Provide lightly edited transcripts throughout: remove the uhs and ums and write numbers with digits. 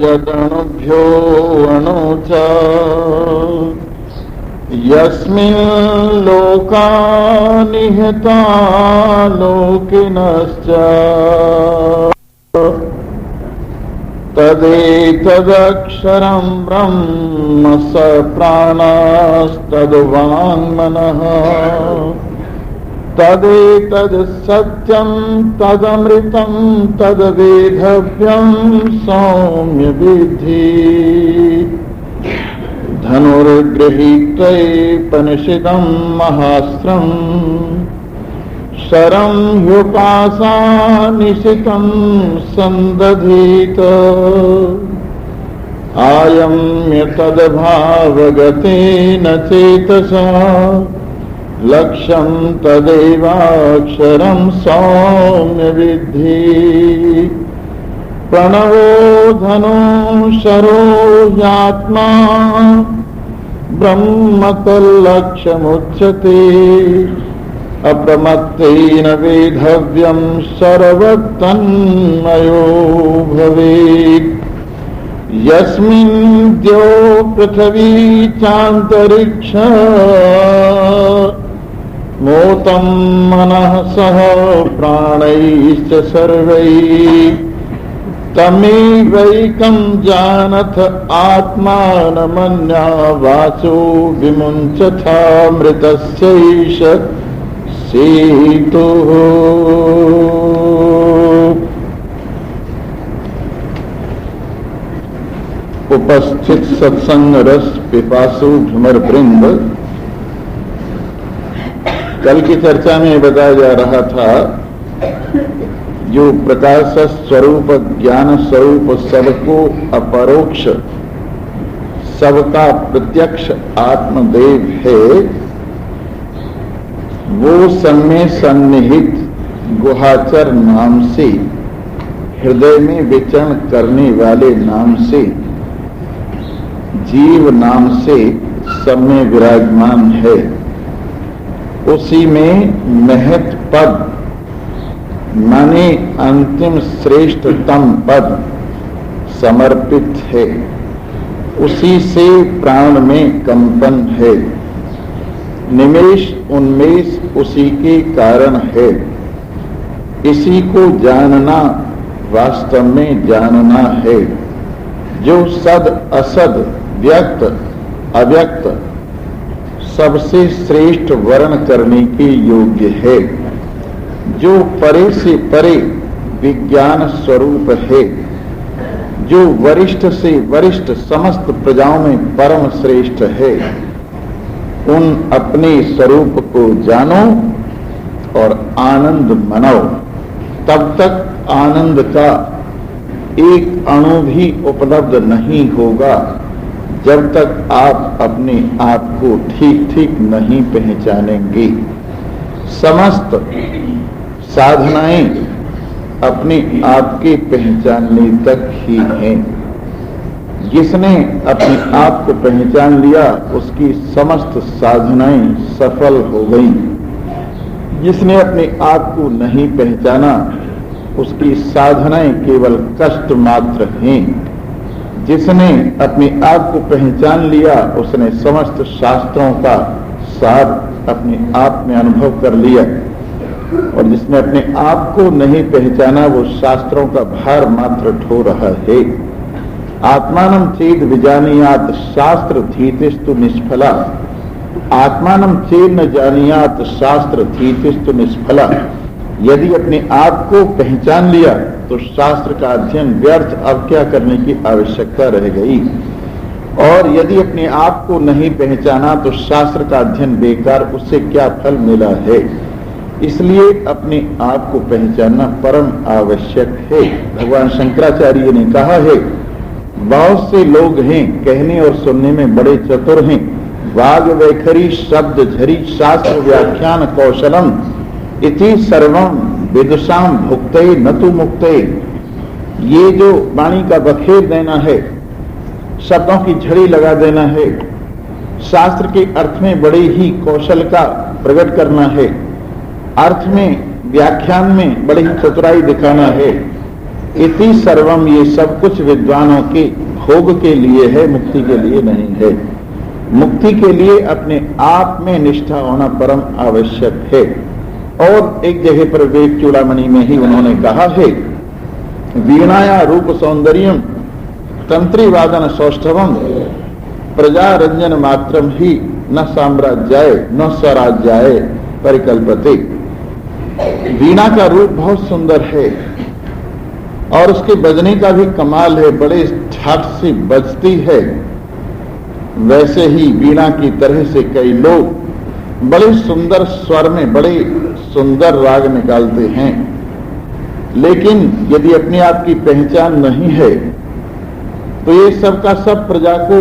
यदनुभ्यो अणुच यस्मिन् लोका निहता लोकिनश्च तदेतदक्षरं ब्रह्म स प्राणस्तद्वाङ्मनः तदेतद् सत्यं तदमृतं तद्वेधव्यं सौम्य विद्धि धनुर्गृहीत्वैपनिषदं महास्त्रं शरं ह्युपासानिशितं सन्दधीत आयम्य तद्भावगतेन चेतसा लक्ष्यं तदैवाक्षरं सौम्य विद्धि प्रणवो धनो शरो यात्मा ब्रह्म तल्लक्ष्यमुच्यते अप्रमत्तेन वेधव्यं सर्वतन्मयो भवेत् यस्मिन् द्यौ पृथिवी चान्तरिक्ष मोतं मनः सह प्राणैश्च सर्वैः तमेवैकं जानथ आत्मानमन्या वाचो विमुञ्चथा मृतस्यैष सेतुः। उपस्थित सत्संग रस पिपासु भ्रमर वृंद, कल की चर्चा में बताया जा रहा था जो प्रकाश स्वरूप ज्ञान स्वरूप सबको अपरोक्ष सबका प्रत्यक्ष आत्मदेव है, वो समय सन्निहित गुहाचर नाम से हृदय में विचरण करने वाले नाम से जीव नाम से सब में विराजमान है। उसी में महत पद माने अंतिम श्रेष्ठतम पद समर्पित है। उसी से प्राण में कंपन है, निमेष उन्मेष उसी के कारण है। इसी को जानना वास्तव में जानना है, जो सद असद व्यक्त अव्यक्त सबसे श्रेष्ठ वर्ण करने के योग्य है, जो परे से परे विज्ञान स्वरूप है, जो वरिष्ठ से वरिष्ठ समस्त प्रजाओं में परम श्रेष्ठ है। उन अपने स्वरूप को जानो और आनंद मनाओ। तब तक आनंद का एक अणु भी उपलब्ध नहीं होगा जब तक आप अपने आप को ठीक ठीक नहीं पहचानेंगे। समस्त साधनाएं अपने आप के पहचानने तक ही हैं। जिसने अपने आप को पहचान लिया उसकी समस्त साधनाएं सफल हो गई। जिसने अपने आप को नहीं पहचाना उसकी साधनाएं केवल कष्ट मात्र हैं। जिसने अपने आप को पहचान लिया उसने समस्त शास्त्रों का सार अपने आप में अनुभव कर लिया, और जिसने अपने आप को नहीं पहचाना वो शास्त्रों का भार मात्र ढो रहा है। आत्मानं चेद विजानीयात शास्त्र धीतिस्तु निष्फला। आत्मानं चेद न जानीयात शास्त्र धीतिस्तु निष्फला। यदि अपने आप को पहचान लिया तो शास्त्र का अध्ययन व्यर्थ, अब क्या करने की आवश्यकता रह गई। और यदि अपने आप को नहीं पहचाना तो शास्त्र का अध्ययन बेकार, उससे क्या फल मिला है। इसलिए अपने आप को पहचानना परम आवश्यक है। भगवान शंकराचार्य ने कहा है, बहुत से लोग हैं कहने और सुनने में बड़े चतुर हैं, वाग वैखरी शब्द झरी शास्त्र व्याख्यान कौशलम इति सर्वम विदुषाम भुक्ते न तु मुक्ते। ये जो वाणी का बखेर देना है, शब्दों की झड़ी लगा देना है, शास्त्र के अर्थ में बड़े ही कौशल का प्रकट करना है, अर्थ में व्याख्यान में बड़ी ही चतुराई दिखाना है, इति सर्वम, ये सब कुछ विद्वानों के भोग के लिए है, मुक्ति के लिए नहीं है। मुक्ति के लिए अपने आप में निष्ठा होना परम आवश्यक है। और एक जगह पर विवेक चूड़ामणि में ही उन्होंने कहा है, वीणाया रूप सौंदर्यम तंत्री वादन सौष्ठवम प्रजा रंजन मात्रम ही न साम्राज्याय न स्वराज्याय परिकल्पते। वीणा का रूप बहुत सुंदर है और उसके बजने का भी कमाल है, बड़े ठाट से बजती है। वैसे ही वीणा की तरह से कई लोग बड़े सुंदर स्वर में बड़े सुंदर राग निकालते हैं, लेकिन यदि अपने आप की पहचान नहीं है तो ये सब का सब प्रजा को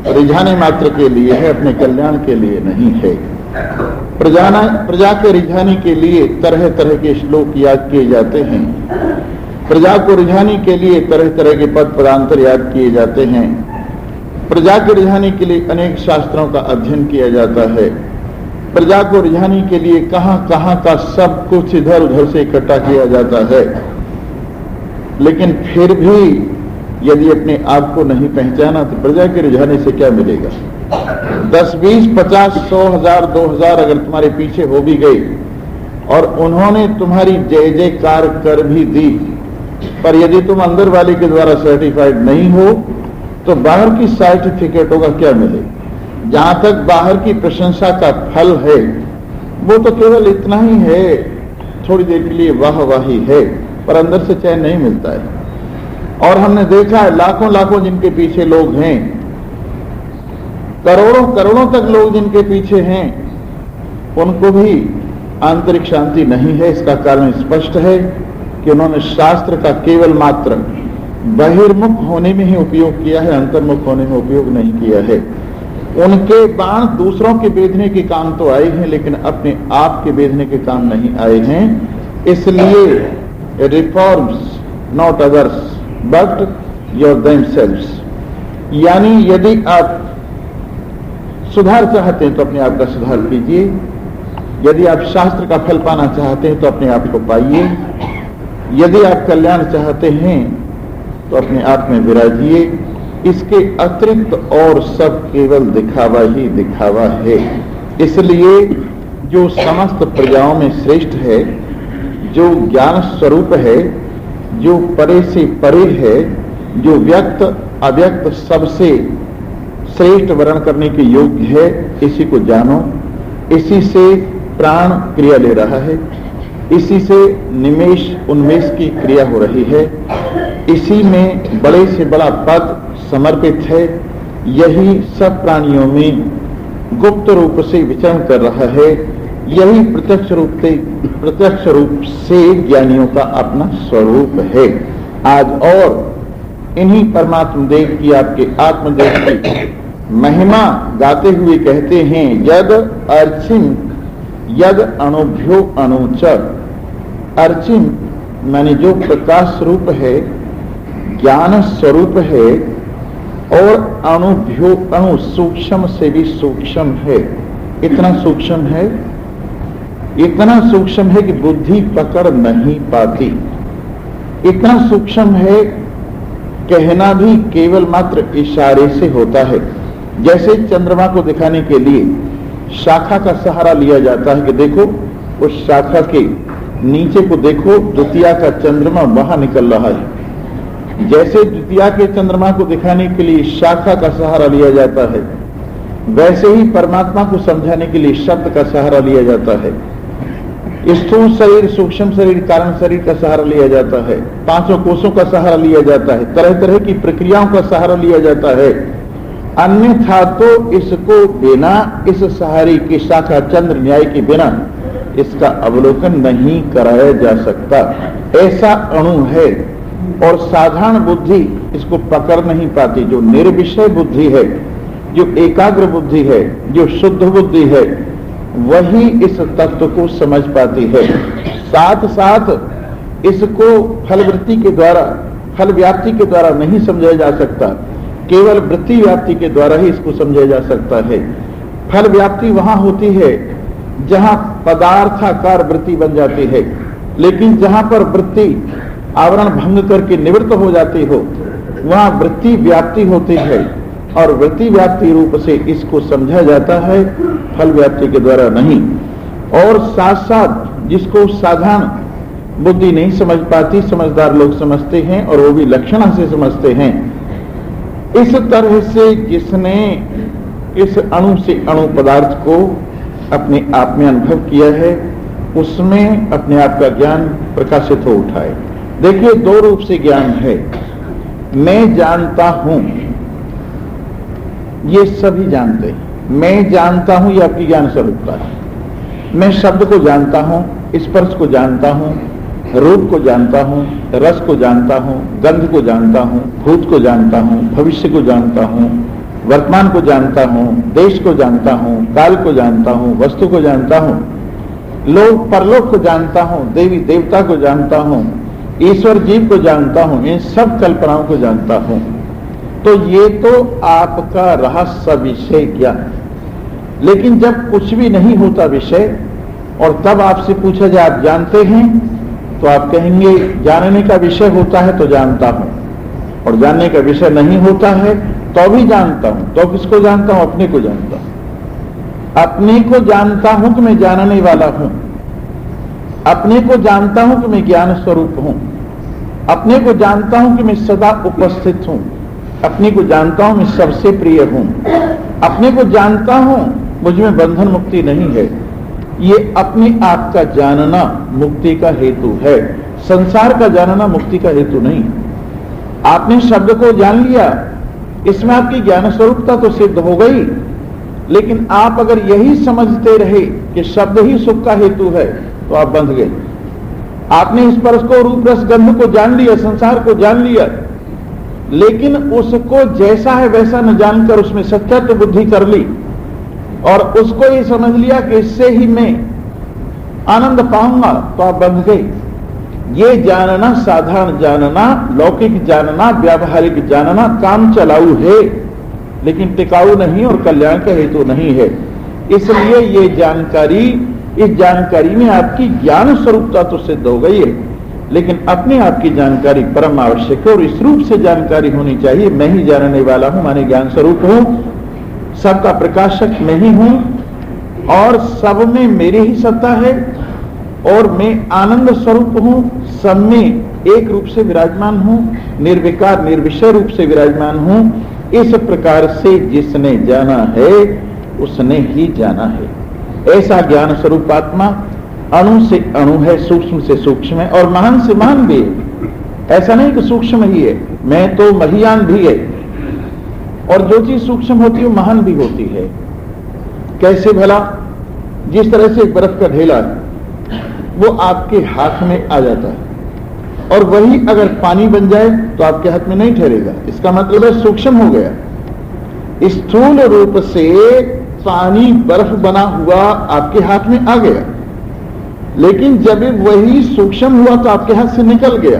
रिझाने मात्र के लिए है, अपने कल्याण के लिए नहीं है। प्रजा के रिझाने के लिए तरह तरह के श्लोक याद किए जाते हैं, प्रजा को रिझाने के लिए तरह तरह के पद पदांतर याद किए जाते हैं, प्रजा को रिझाने के लिए अनेक शास्त्रों का अध्ययन किया जाता है, प्रजा को रिझाने के लिए कहां कहां का सब कुछ इधर उधर से इकट्ठा किया जाता है। लेकिन फिर भी यदि अपने आप को नहीं पहचाना तो प्रजा के रिझाने से क्या मिलेगा? 10, 20, 50, 100, 1000, 2000 अगर तुम्हारे पीछे हो भी गए और उन्होंने तुम्हारी जय जयकार कर भी दी, पर यदि तुम अंदर वाले के द्वारा सर्टिफाइड नहीं हो तो बाहर की सर्टिफिकेटों का क्या मिलेगा? जहां तक बाहर की प्रशंसा का फल है वो तो केवल इतना ही है, थोड़ी देर के लिए वाह वाही है, पर अंदर से चैन नहीं मिलता है। और हमने देखा है लाखों लाखों जिनके पीछे लोग हैं, करोड़ों करोड़ों तक लोग जिनके पीछे हैं, उनको भी आंतरिक शांति नहीं है। इसका कारण स्पष्ट है कि उन्होंने शास्त्र का केवल मात्र बहिर्मुख होने में ही उपयोग किया है, अंतर्मुख होने में उपयोग नहीं किया है। उनके बाण दूसरों के बेधने के काम तो आए हैं, लेकिन अपने आप के बेधने के काम नहीं आए हैं। इसलिए reforms not others but your themselves, यानी यदि आप सुधार चाहते हैं तो अपने आप का सुधार कीजिए, यदि आप शास्त्र का फल पाना चाहते हैं तो अपने आप को पाइए, यदि आप कल्याण चाहते हैं तो अपने आप में विराजिए। इसके अतिरिक्त और सब केवल दिखावा ही दिखावा है। इसलिए जो समस्त प्रजाओं में श्रेष्ठ है, जो ज्ञान स्वरूप है, जो परे से परे है, जो व्यक्त अव्यक्त सबसे श्रेष्ठ वर्ण करने के योग्य है, इसी को जानो। इसी से प्राण क्रिया ले रहा है, इसी से निमेष उन्मेष की क्रिया हो रही है, इसी में बड़े से बड़ा पद समर्पित है। यही सब प्राणियों में गुप्त रूप से विचरण कर रहा है। यही प्रत्यक्ष रूप से ज्ञानियों का अपना स्वरूप है आज। और इन्हीं परमात्म देव की, आपके आत्मदेव की महिमा गाते हुए कहते हैं, यद अर्चिम यद अणुभ्यो अणुच। अर्चिम माने जो प्रकाश स्वरूप है, ज्ञान स्वरूप है, और अणुभ्यो अणु सूक्ष्म से भी सूक्ष्म है। इतना सूक्ष्म है, इतना सूक्ष्म है कि बुद्धि पकड़ नहीं पाती। इतना सूक्ष्म है, कहना भी केवल मात्र इशारे से होता है। जैसे चंद्रमा को दिखाने के लिए शाखा का सहारा लिया जाता है कि देखो उस शाखा के नीचे को देखो, द्वितीया का चंद्रमा वहां निकल रहा है। जैसे द्वितीया के चंद्रमा को दिखाने के लिए शाखा का सहारा लिया जाता है, वैसे ही परमात्मा को समझाने के लिए शब्द का सहारा लिया जाता है। स्थूल शरीर, सूक्ष्म शरीर, कारण शरीर का सहारा लिया जाता है, पांचों कोषों का सहारा लिया जाता है, तरह तरह की प्रक्रियाओं का सहारा लिया जाता है। अन्यथा तो इसको बिना इस सहारे की शाखा चंद्र न्याय के बिना इसका अवलोकन नहीं कराया जा सकता। ऐसा अणु है और साधारण बुद्धि इसको पकड़ नहीं पाती। जो निर्विषय बुद्धि है, जो एकाग्र बुद्धि है, जो शुद्ध बुद्धि है, वही इस तत्व को समझ पाती है। साथ साथ इसको फलवृत्ति के द्वारा, फल व्याप्ति के द्वारा नहीं समझा जा सकता, केवल वृत्ति व्याप्ति के द्वारा ही इसको समझा जा सकता है। फल व्याप्ति वहां होती है जहां पदार्थाकार वृत्ति बन जाती है, लेकिन जहां पर वृत्ति आवरण भंग करके निवृत्त हो जाते हो, वहां वृत्ति व्याप्ति होती है और वृत्ति व्याप्ति रूप से इसको समझा जाता है, फल व्याप्ति के द्वारा नहीं। और साथ साथ जिसको साधारण बुद्धि नहीं समझ पाती, समझदार लोग समझते हैं और वो भी लक्षण से समझते हैं। इस तरह से जिसने इस अणु से अणु पदार्थ को अपने आप में अनुभव किया है, उसमें अपने आप का ज्ञान प्रकाशित हो उठा है। देखिए, दो रूप से ज्ञान है। मैं जानता हूं, ये सभी जानते हैं। मैं जानता हूं, ये आपकी ज्ञान स्वरूपता है। मैं शब्द को जानता हूं, स्पर्श को जानता हूं, रूप को जानता हूं, रस को जानता हूं, गंध को जानता हूं, भूत को जानता हूं, भविष्य को जानता हूं, वर्तमान को जानता हूं, देश को जानता हूं, काल को जानता हूं, वस्तु को जानता हूं, लोक परलोक को जानता हूं, देवी देवता को जानता हूं, ईश्वर जीव को जानता हूं, इन सब कल्पनाओं को जानता हूं। तो ये तो आपका रहस्य विषय ज्ञान। लेकिन जब कुछ भी नहीं होता विषय और तब आपसे पूछा जाए आप जानते हैं, तो आप कहेंगे जानने का विषय होता है तो जानता हूं, और जानने का विषय नहीं होता है तो भी जानता हूं। तो किसको जानता हूं? अपने को जानता हूं। अपने को जानता हूं कि मैं जानने वाला हूं, अपने को जानता हूं कि मैं ज्ञान स्वरूप हूं, अपने को जानता हूं कि मैं सदा उपस्थित हूं, अपने को जानता हूं मैं सबसे प्रिय हूं, अपने को जानता हूं मुझ में बंधन मुक्ति नहीं है। ये अपने आप का जानना मुक्ति का हेतु है, संसार का जानना मुक्ति का हेतु नहीं। आपने शब्द को जान लिया, इसमें आपकी ज्ञान स्वरूपता तो सिद्ध हो गई, लेकिन आप अगर यही समझते रहे कि शब्द ही सुख का हेतु है तो आप बंध गए। आपने स्पर्श को, रूप रस गंध को जान लिया, संसार को जान लिया, लेकिन उसको जैसा है वैसा न जानकर उसमें सत्यात्व बुद्धि कर ली और उसको ये समझ लिया कि इससे ही मैं आनंद पाऊंगा, तो आप बंध गए। ये जानना, साधारण जानना, लौकिक जानना, व्यावहारिक जानना काम चलाऊ है, लेकिन टिकाऊ नहीं और कल्याण का हेतु नहीं है। इसलिए ये जानकारी, इस जानकारी में आपकी ज्ञान स्वरूपता तो सिद्ध हो गई है, लेकिन अपने आप की जानकारी परम आवश्यक है और इस रूप से जानकारी होनी चाहिए। मैं ही जानने वाला हूं, माने ज्ञान स्वरूप हूं, सबका प्रकाशक मैं ही हूं और सब में मेरी ही सत्ता है और मैं आनंद स्वरूप हूं, सब में एक रूप से विराजमान हूं, निर्विकार निर्विषय रूप से विराजमान हूं। इस प्रकार से जिसने जाना है उसने ही जाना है। ऐसा ज्ञान स्वरूप आत्मा अणु से अणु है, सूक्ष्म से सूक्ष्म है और महान से महान भी है। ऐसा नहीं कि सूक्ष्म ही है, मैं तो महियान भी है, और जो चीज सूक्ष्म होती है महान भी होती है। कैसे भला? जिस तरह से बर्फ का ढेला वो आपके हाथ में आ जाता है और वही अगर पानी बन जाए तो आपके हाथ में नहीं ठहरेगा। इसका मतलब है सूक्ष्म हो गया। स्थूल रूप से पानी बर्फ बना हुआ आपके हाथ में आ गया, लेकिन जब वही सूक्ष्म हुआ तो आपके हाथ से निकल गया,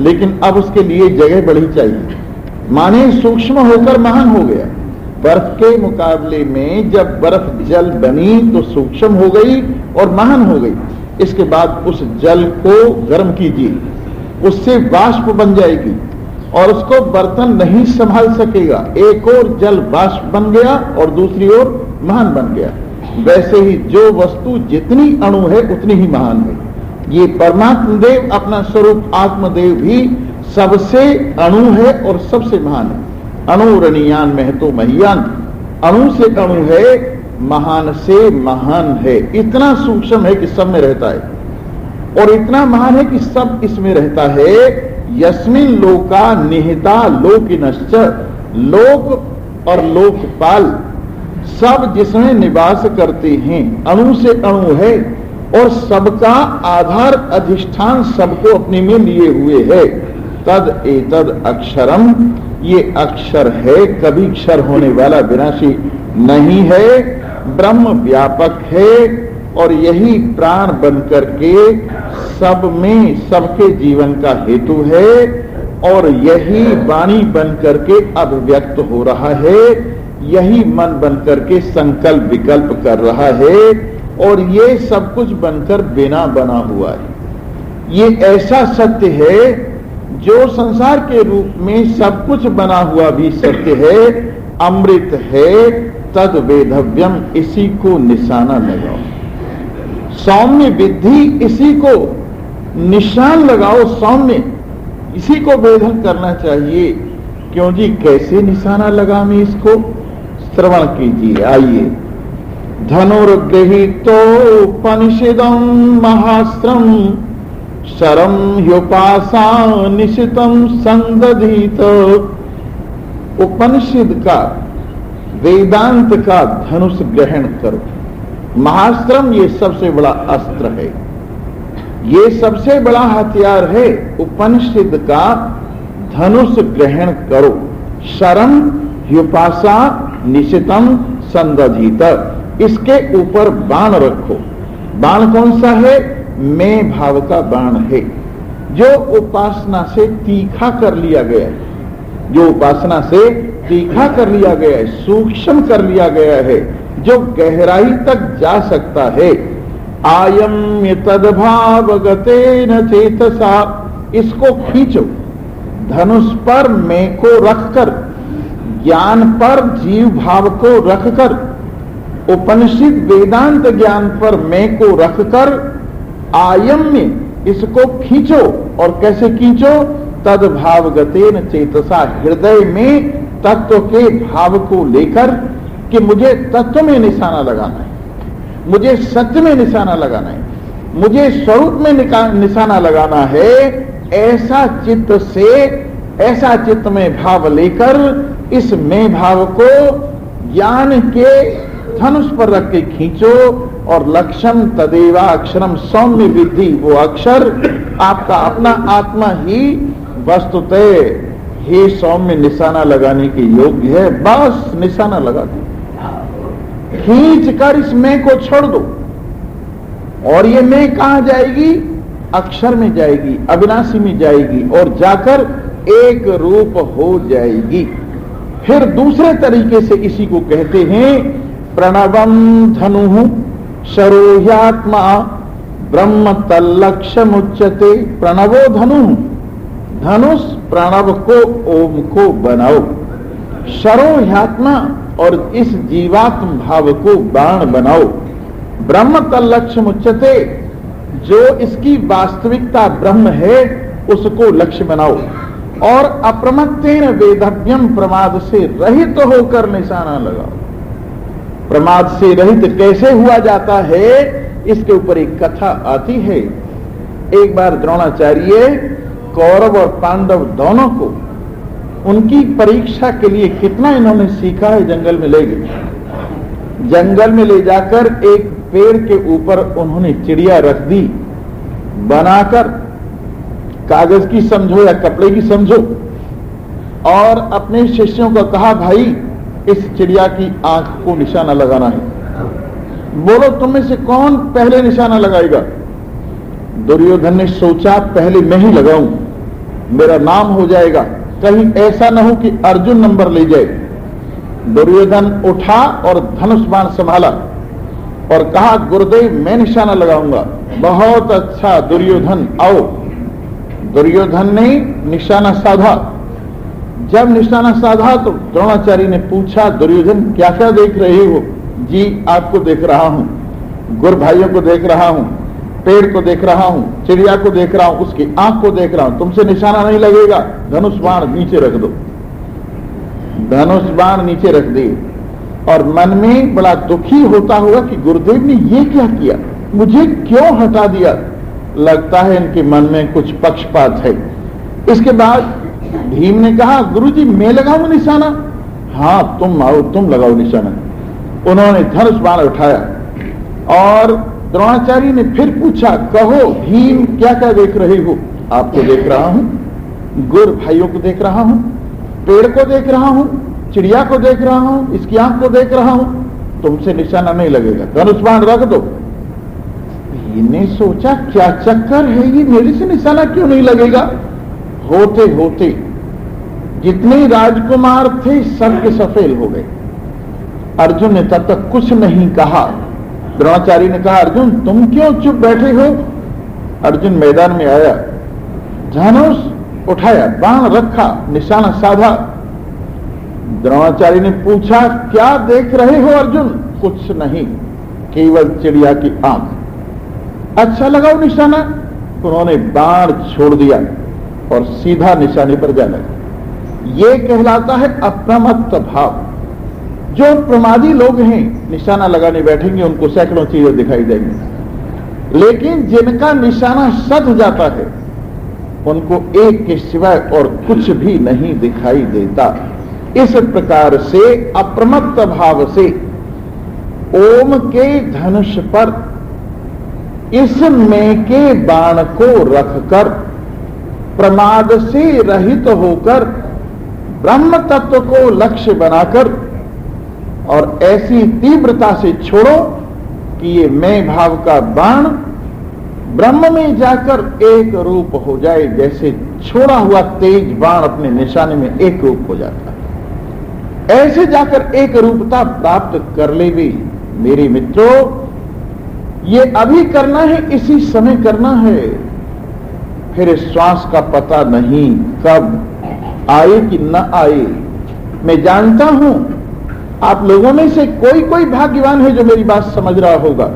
लेकिन अब उसके लिए जगह बड़ी चाहिए, माने सूक्ष्म होकर महान हो गया। बर्फ के मुकाबले में जब बर्फ जल बनी तो सूक्ष्म हो गई और महान हो गई। इसके बाद उस जल को गर्म कीजिए, उससे वाष्प बन जाएगी और उसको बर्तन नहीं संभाल सकेगा। एक और जल वाष्प बन गया और दूसरी ओर महान बन गया। वैसे ही जो वस्तु जितनी अणु है उतनी ही महान है। ये परमात्म देव अपना स्वरूप आत्मदेव भी सबसे अणु है और सबसे महान है। अणुरणीयान महतो महियान, अणु से अणु है, महान से महान है। इतना सूक्ष्म है कि सब में रहता है और इतना महान है कि सब इसमें रहता है। यस्मिन लोका निहिता लोकिनश्च, लोक और लोकपाल सब जिसमें निवास करते हैं। अणु से अणु है और सबका आधार अधिष्ठान सबको अपने में लिए हुए है। तद एतद अक्षरम, ये अक्षर है, कभी क्षर होने वाला विनाशी नहीं है, ब्रह्म व्यापक है और यही प्राण बनकर के सब में सबके जीवन का हेतु है और यही वाणी बनकर के अभिव्यक्त हो रहा है, यही मन बनकर के संकल्प विकल्प कर रहा है और ये सब कुछ बनकर बिना बना हुआ है। ये ऐसा सत्य है जो संसार के रूप में सब कुछ बना हुआ भी सत्य है, अमृत है, तद वेधव्यम, इसी को निशाना लगाओ। सौम्य विद्धि, इसी को निशान लगाओ। सौम्य, इसी को वेधन करना चाहिए। क्यों जी, कैसे निशाना लगावें इसको? श्रवण कीजिए, आइए। धनुर्गृहीतोपनिषदं महास्त्रम शरम ह्योपासा निशितम संदधीत। उपनिषद का, वेदांत का धनुष ग्रहण करो। महास्त्रम, ये सबसे बड़ा अस्त्र है, ये सबसे बड़ा हथियार है। उपनिषद का धनुष ग्रहण करो। शरम ह्युपासा निशितम संदधीत, इसके ऊपर बाण रखो। बाण कौन सा है? मैं भाव का बाण है, जो उपासना से तीखा कर लिया गया है, जो उपासना से तीखा कर लिया गया है, सूक्ष्म कर लिया गया है, जो गहराई तक जा सकता है। आयम्य तद्भावगतेन चेतसा, इसको खींचो। धनुष पर मैं को रखकर, ज्ञान पर जीव भाव को रखकर, उपनिषद वेदांत ज्ञान पर मैं को रखकर आयम्य, इसको खींचो। और कैसे खींचो? तद्भावगतेन चेतसा, हृदय में तत्व के भाव को लेकर कि मुझे तत्व में निशाना लगाना है, मुझे सत्य में निशाना लगाना है, मुझे स्वरूप में निशाना लगाना है। ऐसा चित्त से, ऐसा चित्त में भाव लेकर इस मैं भाव को ज्ञान के धनुष पर रख के खींचो। और लक्ष्यम तदेवा अक्षरम, सौम्य विद्धि, वो अक्षर आपका अपना आत्मा ही वस्तुतः ही सौम्य निशाना लगाने के योग्य है। बस निशाना लगा दो, खींच कर इस मैं को छोड़ दो। और ये मैं कहां जाएगी? अक्षर में जाएगी, अविनाशी में जाएगी और जाकर एक रूप हो जाएगी। फिर दूसरे तरीके से इसी को कहते हैं प्रणवम धनु शरोह्यात्मा ब्रह्म तल्लक्ष्यमुच्यते। प्रणवो धनु, धनुष प्रणव को, ओम को बनाओ। शरोह्यात्मा, और इस जीवात्म भाव को बाण बनाओ। ब्रह्म तल्लक्ष्यमुच्यते, जो इसकी वास्तविकता ब्रह्म है उसको लक्ष्य बनाओ। और अप्रमत्तेन वेदव्यम, प्रमाद से रहित होकर निशाना लगाओ। प्रमाद से रहित कैसे हुआ जाता है, इसके ऊपर एक कथा आती है। एक बार द्रोणाचार्य कौरव और पांडव दोनों को उनकी परीक्षा के लिए कितना इन्होंने सीखा है, जंगल में ले गए। जंगल में ले जाकर एक पेड़ के ऊपर उन्होंने चिड़िया रख दी बनाकर, कागज की समझो या कपड़े की समझो, और अपने शिष्यों को कहा भाई इस चिड़िया की आंख को निशाना लगाना है। बोलो तुम में से कौन पहले निशाना लगाएगा? दुर्योधन ने सोचा पहले मैं ही लगाऊं, मेरा नाम हो जाएगा, कहीं ऐसा न हो कि अर्जुन नंबर ले जाए। दुर्योधन उठा और धनुष बाण संभाला और कहा गुरुदेव मैं निशाना लगाऊंगा। बहुत अच्छा दुर्योधन, आओ। दुर्योधन ने निशाना साधा। जब निशाना साधा तो द्रोणाचार्य ने पूछा दुर्योधन क्या क्या देख रहे हो? जी आपको देख रहा हूं, गुरु भाइयों को देख रहा हूं, पेड़ को देख रहा हूं, चिड़िया को देख रहा हूं, उसकी आंख को देख रहा हूं। तुमसे निशाना नहीं लगेगा, धनुष बाण नीचे रख दो। धनुष बाण नीचे रख दिए और मन में बड़ा दुखी होता होगा कि गुरुदेव ने ये क्या किया, मुझे क्यों हटा दिया। लगता है इनके मन में कुछ पक्षपात है। इसके बाद भीम ने कहा गुरुजी मैं लगाऊं निशाना? हाँ तुम आओ, तुम लगाओ निशाना। उन्होंने धनुष बाण उठाया और द्रोणाचार्य ने फिर पूछा कहो भीम क्या क्या देख रहे हो? आपको देख रहा हूं, गुरु भाइयों को देख रहा हूं, पेड़ को देख रहा हूं, चिड़िया को देख रहा हूं, इसकी आंख को देख रहा हूं, तुमसे निशाना नहीं लगेगा, धनुष बाण रख दो। इन्हें सोचा क्या चक्कर है ये, मेरे से निशाना क्यों नहीं लगेगा? होते होते जितने राजकुमार थे सबके सफेल हो गए। अर्जुन ने तब तक कुछ नहीं कहा। द्रोणाचार्य ने कहा अर्जुन तुम क्यों चुप बैठे हो? अर्जुन मैदान में आया, धनुष उठाया, बाण रखा, निशाना साधा। द्रोणाचार्य ने पूछा, क्या देख रहे हो अर्जुन? कुछ नहीं, केवल चिड़िया की आंख। अच्छा लगा वो निशाना? उन्होंने बाण छोड़ दिया और सीधा निशाने पर जा लगा। ये कहलाता है अप्रमत्त भाव। जो प्रमादी लोग हैं, निशाना लगाने बैठेंगे, उनको सैकड़ों चीजें दिखाई देंगी, लेकिन जिनका निशाना सध जाता है, उनको एक के सिवाय और कुछ भी नहीं दिखाई देता। इस प्रकार से अप्रमत्त भाव से ओम के धनुष पर इस में के बाण को रखकर प्रमाद से रहित होकर ब्रह्म तत्व को लक्ष्य बनाकर और ऐसी तीव्रता से छोड़ो कि ये मैं भाव का बाण ब्रह्म में जाकर एक रूप हो जाए, जैसे छोड़ा हुआ तेज बाण अपने निशाने में एक रूप हो जाता है। ऐसे जाकर एक रूपता प्राप्त कर ले भी मेरे मित्रों, ये अभी करना है, इसी समय करना है। फिर श्वास का पता नहीं कब आए कि न आए। मैं जानता हूं आप लोगों में से कोई कोई भाग्यवान है जो मेरी बात समझ रहा होगा,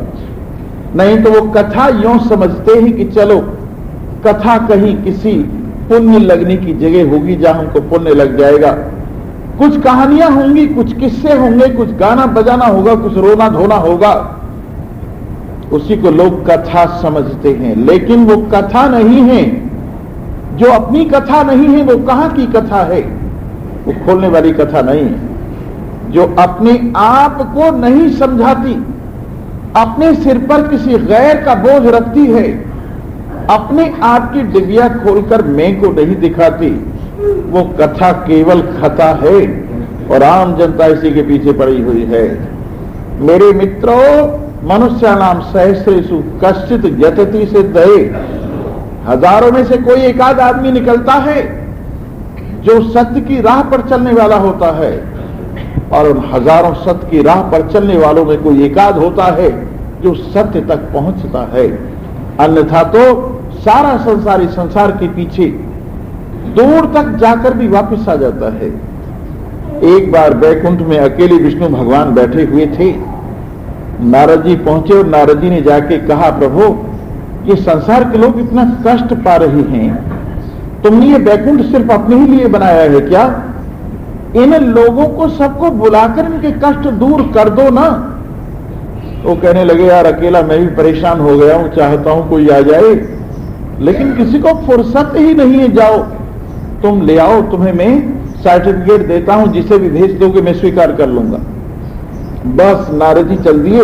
नहीं तो वो कथा यूं समझते ही कि चलो कथा कहीं किसी पुण्य लगने की जगह होगी जहां हमको पुण्य लग जाएगा, कुछ कहानियां होंगी, कुछ किस्से होंगे, कुछ गाना बजाना होगा, कुछ रोना धोना होगा, उसी को लोग कथा समझते हैं। लेकिन वो कथा नहीं है। जो अपनी कथा नहीं है वो कहां की कथा है? वो खोलने वाली कथा नहीं है। जो अपने आप को नहीं समझाती, अपने सिर पर किसी गैर का बोझ रखती है, अपने आप की डिबिया खोलकर मैं को नहीं दिखाती, वो कथा केवल कथा है और आम जनता इसी के पीछे पड़ी हुई है। मेरे मित्रों, मनुष्याणाम सहस्रेषु कश्चित यतति सिद्धये, हजारों में से कोई एकाध आदमी निकलता है जो सत्य की राह पर चलने वाला होता है, और उन हजारों सत्य की राह पर चलने वालों में कोई एकाध होता है जो सत्य तक पहुंचता है। अन्यथा तो सारा संसारी संसार के पीछे दूर तक जाकर भी वापस आ जाता है। एक बार बैकुंठ में अकेले विष्णु भगवान बैठे हुए थे। नारद जी पहुंचे और नारद जी ने जाके कहा, प्रभु ये संसार के लोग इतना कष्ट पा रहे हैं, तुमने ये बैकुंठ सिर्फ अपने ही लिए बनाया है क्या? इन लोगों को सबको बुलाकर इनके कष्ट दूर कर दो ना। वो कहने लगे, यार अकेला मैं भी परेशान हो गया हूं, चाहता हूं कोई आ जाए, लेकिन किसी को फुर्सत ही नहीं है। जाओ तुम ले आओ, तुम्हें मैं सर्टिफिकेट देता हूं, जिसे भी भेज दोगे मैं स्वीकार कर लूंगा। बस नारद जी चल दिए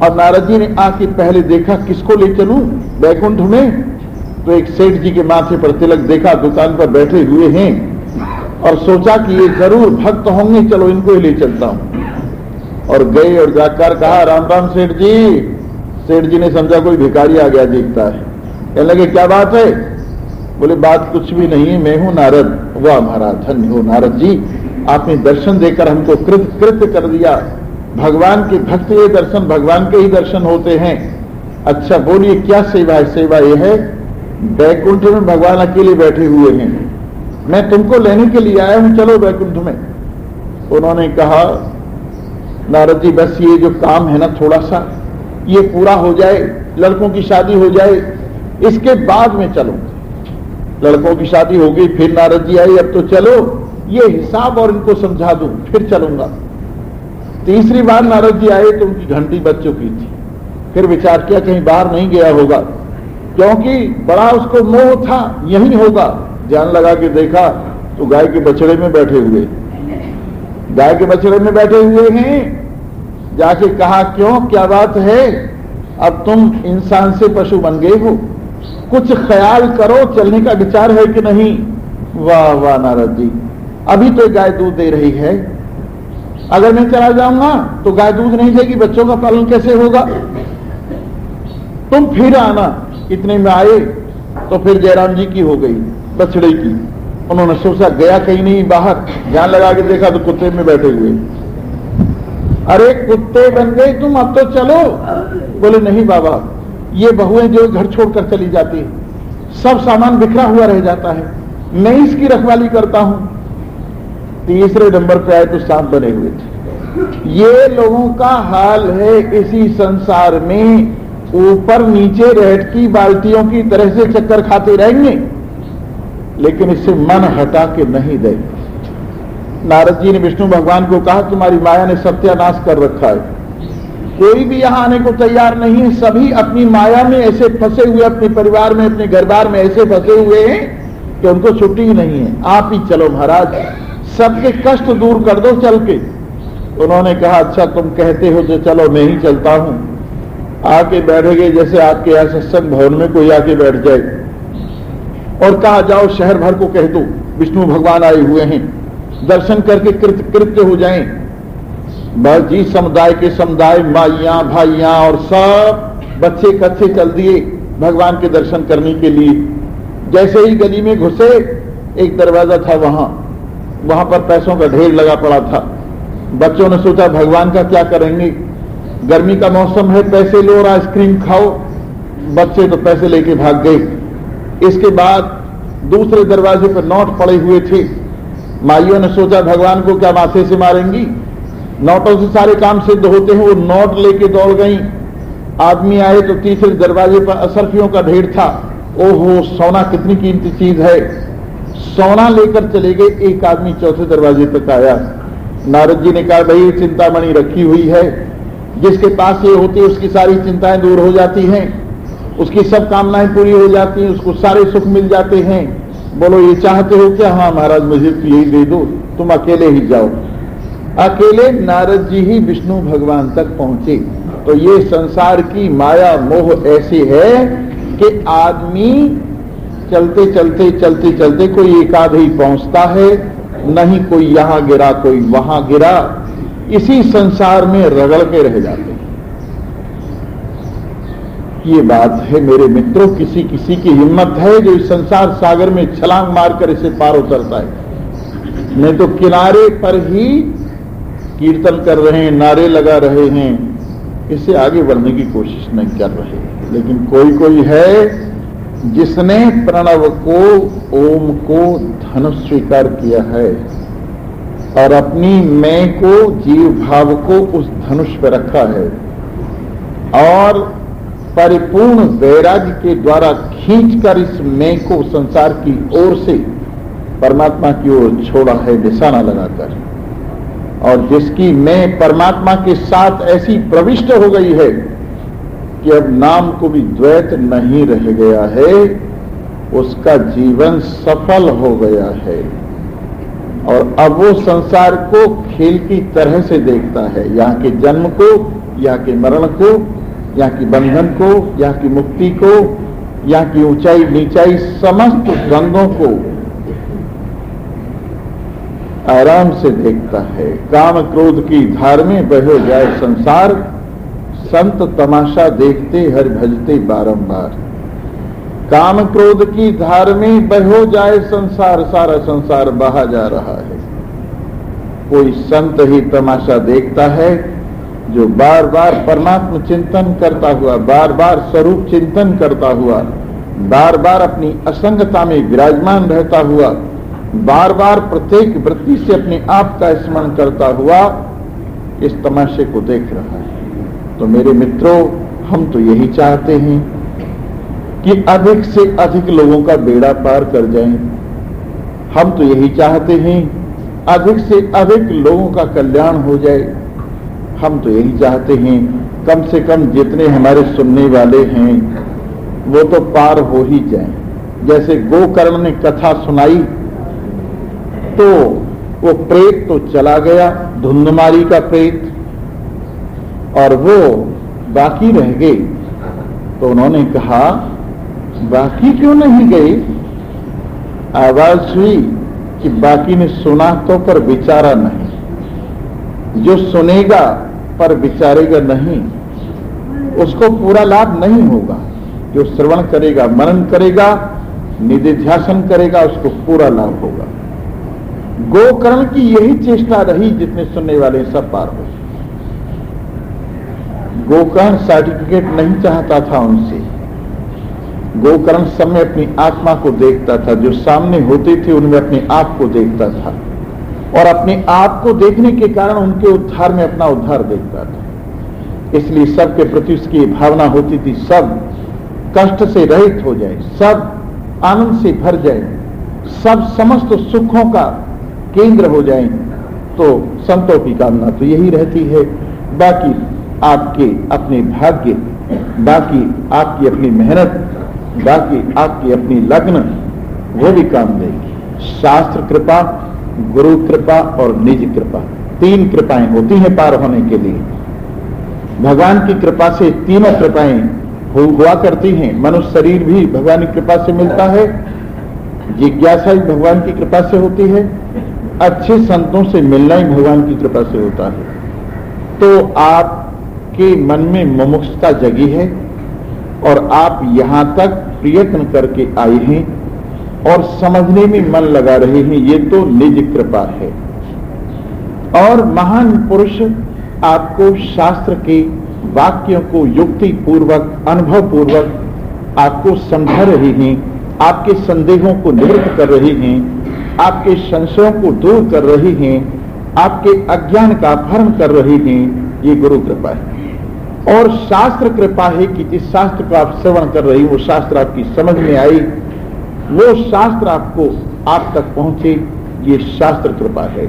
और नारद जी ने आके पहले देखा किसको ले चलूं बैकुंठ में, तो एक सेठ जी के माथे पर तिलक देखा, दुकान पर बैठे हुए हैं, और सोचा कि ये जरूर भक्त होंगे, चलो इनको ही ले चलता हूं। और गए और जाकर कहा, राम राम सेठ जी। सेठ जी ने समझा कोई भिखारी आ गया देखता है, कहने लगे क्या बात है? बोले बात कुछ भी नहीं है, मैं हूं नारद। वाह महाराज, धन्य हो नारद जी, आपने दर्शन देकर हमको कृत कर दिया। भगवान के भक्त ये दर्शन भगवान के ही दर्शन होते हैं। अच्छा बोलिए क्या सेवा है? सेवा यह है, बैकुंठ में भगवान अकेले बैठे हुए हैं, मैं तुमको लेने के लिए आया हूं, चलो बैकुंठ में। उन्होंने कहा, नारद जी बस ये जो काम है ना, थोड़ा सा ये पूरा हो जाए, लड़कों की शादी हो जाए, इसके बाद में चलो। लड़कों की शादी हो गई, फिर नारद जी आए, अब तो चलो ये हिसाब और इनको समझा दूं, फिर चलूंगा। तीसरी बार नारद जी आए तो उनकी घंटी बज चुकी थी। फिर विचार किया कहीं बाहर नहीं गया होगा, क्योंकि बड़ा उसको मोह था यही होगा। ध्यान लगा के देखा तो गाय के बछड़े में बैठे हुए, गाय के बछड़े में बैठे हुए हैं। जाके कहा, क्यों क्या बात है? अब तुम इंसान से पशु बन गए हो, कुछ ख्याल करो, चलने का विचार है कि नहीं? वाह वाह नारद जी, अभी तो गाय दूध दे रही है, अगर मैं चला जाऊंगा तो गाय दूध नहीं देगी, बच्चों का पालन कैसे होगा? तुम फिर आना। इतने में आए तो फिर जयराम जी की हो गई, बछड़े की। उन्होंने सोचा गया कहीं नहीं बाहर, ध्यान लगा के देखा तो कुत्ते में बैठे हुए। अरे कुत्ते बन गए तुम, अब तो चलो। बोले नहीं बाबा, ये बहुएं जो घर छोड़कर चली जाती है, सब सामान बिखरा हुआ रह जाता है, मैं इसकी रखवाली करता हूं। तीसरे नंबर पे आए तो सांप बने हुए थे। ये लोगों का हाल है इसी संसार में, ऊपर नीचे रेत की बाल्टियों की तरह से चक्कर खाते रहेंगे, लेकिन इससे मन हटा के नहीं देंगे। नारद जी ने विष्णु भगवान को कहा, तुम्हारी माया ने सत्यानाश कर रखा है, कोई भी यहां आने को तैयार नहीं है, सभी अपनी माया में ऐसे फंसे हुए, अपने परिवार में, अपने घर बार में ऐसे फंसे हुए हैं कि उनको छुट्टी ही नहीं है। आप ही चलो महाराज, सबके कष्ट दूर कर दो चल के। उन्होंने कहा, अच्छा तुम कहते हो तो चलो मैं ही चलता हूं। आके बैठेंगे जैसे आपके यहां सत्संग भवन में कोई आके बैठ जाए और कहा जाओ शहर भर को कह दो विष्णु भगवान आए हुए हैं, दर्शन करके कृत्य हो जाएं। बस जी समुदाय के समुदाय, माइयां भाइयां और सब बच्चे कच्चे चल दिए भगवान के दर्शन करने के लिए। जैसे ही गली में घुसे, एक दरवाजा था, वहां पर पैसों का ढेर लगा पड़ा था। बच्चों ने सोचा भगवान का क्या करेंगे, गर्मी का मौसम है, पैसे लो और आइसक्रीम खाओ। बच्चे तो पैसे लेके भाग गए। इसके बाद दूसरे दरवाजे पर नोट पड़े हुए थे। माइयों ने सोचा भगवान को क्या माथे से मारेंगी, नोटों से सारे काम सिद्ध होते हैं। वो नोट लेके दौड़ गई। आदमी आए तो तीसरे दरवाजे पर असरफियों का ढेर था। ओहो, सोना कितनी कीमती चीज है, सोना लेकर चले गए। एक आदमी चौथे दरवाजे तक आया। नारद जी ने कहा, भाई चिंतामणि रखी हुई है, जिसके पास ये होती है उसकी सारी चिंताएं दूर हो जाती हैं, उसकी सब कामनाएं पूरी हो जाती हैं, उसको सारे सुख मिल जाते हैं। बोलो ये चाहते हो क्या? हाँ महाराज, मुझे तो यही दे दो, तुम अकेले ही जाओ। अकेले नारद जी ही विष्णु भगवान तक पहुंचे। तो ये संसार की माया मोह ऐसी है कि आदमी चलते चलते चलते चलते कोई एकाध ही पहुंचता है, नहीं कोई यहां गिरा कोई वहां गिरा, इसी संसार में रगड़ के रह जाते हैं। ये बात है मेरे मित्रों, किसी किसी की हिम्मत है जो इस संसार सागर में छलांग मारकर इसे पार उतरता है। नहीं तो किनारे पर ही कीर्तन कर रहे हैं, नारे लगा रहे हैं, इससे आगे बढ़ने की कोशिश नहीं कर रहे। लेकिन कोई कोई है जिसने प्रणव को, ओम को धनुष स्वीकार किया है और अपनी मैं को, जीव भाव को उस धनुष पर रखा है और परिपूर्ण वैराग्य के द्वारा खींचकर इस मैं को संसार की ओर से परमात्मा की ओर छोड़ा है, निशाना लगाकर। और जिसकी मैं परमात्मा के साथ ऐसी प्रविष्ट हो गई है कि अब नाम को भी द्वैत नहीं रह गया है, उसका जीवन सफल हो गया है। और अब वो संसार को खेल की तरह से देखता है, यहाँ के जन्म को, यहाँ के मरण को, यहाँ की बंधन को, यहाँ की मुक्ति को, यहाँ की ऊंचाई नीचाई, समस्त द्वंद्वों को आराम से देखता है। काम क्रोध की धार में बह जाए संसार, संत तमाशा देखते हर भजते बारंबार। काम क्रोध की धार में बह जाए संसार, सारा संसार बहा जा रहा है। कोई संत ही तमाशा देखता है जो बार बार परमात्मा चिंतन करता हुआ, बार बार स्वरूप चिंतन करता हुआ, बार बार अपनी असंगता में विराजमान रहता हुआ, बार बार प्रत्येक वृत्ति से अपने आप का स्मरण करता हुआ इस तमाशे को देख रहा है। तो मेरे मित्रों, हम तो यही चाहते हैं कि अधिक से अधिक लोगों का बेड़ा पार कर जाएं। हम तो यही चाहते हैं अधिक से अधिक लोगों का कल्याण हो जाए। हम तो यही चाहते हैं कम से कम जितने हमारे सुनने वाले हैं वो तो पार हो ही जाएं। जैसे गोकर्ण ने कथा सुनाई तो वो प्रेत तो चला गया, धुंधमारी का प्रेत, और वो बाकी रह गए। तो उन्होंने कहा बाकी क्यों नहीं गए? आवाज हुई कि बाकी ने सुना तो पर विचारा नहीं। जो सुनेगा पर विचारेगा नहीं, उसको पूरा लाभ नहीं होगा। जो श्रवण करेगा, मनन करेगा, निधिध्यासन करेगा, उसको पूरा लाभ होगा। गोकर्ण की यही चेष्टा रही, जितने सुनने वाले सब पार हो। गोकर्ण सर्टिफिकेट नहीं चाहता था उनसे। गोकर्ण सब में अपनी आत्मा को देखता था, जो सामने होते थे उनमें अपने आप को देखता था, और अपने आप को देखने के कारण उनके उद्धार में अपना उद्धार देखता था। इसलिए सबके प्रति उसकी भावना होती थी, सब कष्ट से रहित हो जाए, सब आनंद से भर जाए, सब समस्त सुखों का केंद्र हो जाए। तो संतों की कामना तो यही रहती है। बाकी आपके अपने भाग्य, बाकी आपकी अपनी मेहनत, बाकी आपकी अपनी लगन, वो भी काम देगी। शास्त्र कृपा, गुरु कृपा और निज कृपा, तीन कृपाएं होती हैं पार होने के लिए। भगवान की कृपा से तीनों कृपाएं हुआ करती हैं। मनुष्य शरीर भी भगवान की कृपा से मिलता है, जिज्ञासा भी भगवान की कृपा से होती है, अच्छे संतों से मिलना ही भगवान की कृपा से होता है। तो आपके मन में मुमुक्षुता जगी है और आप यहां तक प्रयत्न करके आए हैं और समझने में मन लगा रहे हैं, ये तो निज कृपा है। और महान पुरुष आपको शास्त्र के वाक्यों को युक्ति पूर्वक, अनुभव पूर्वक आपको समझा रहे हैं, आपके संदेहों को निवृत्त कर रहे हैं, आपके संशयों को दूर कर रहे हैं, आपके अज्ञान का अपहरण कर रहे हैं। ये गुरु कृपा है। और शास्त्र कृपा है कि जिस शास्त्र को आप श्रवण कर रही, वो शास्त्र आपकी समझ में आई, वो शास्त्र आपको आप तक पहुंचे, ये शास्त्र कृपा है।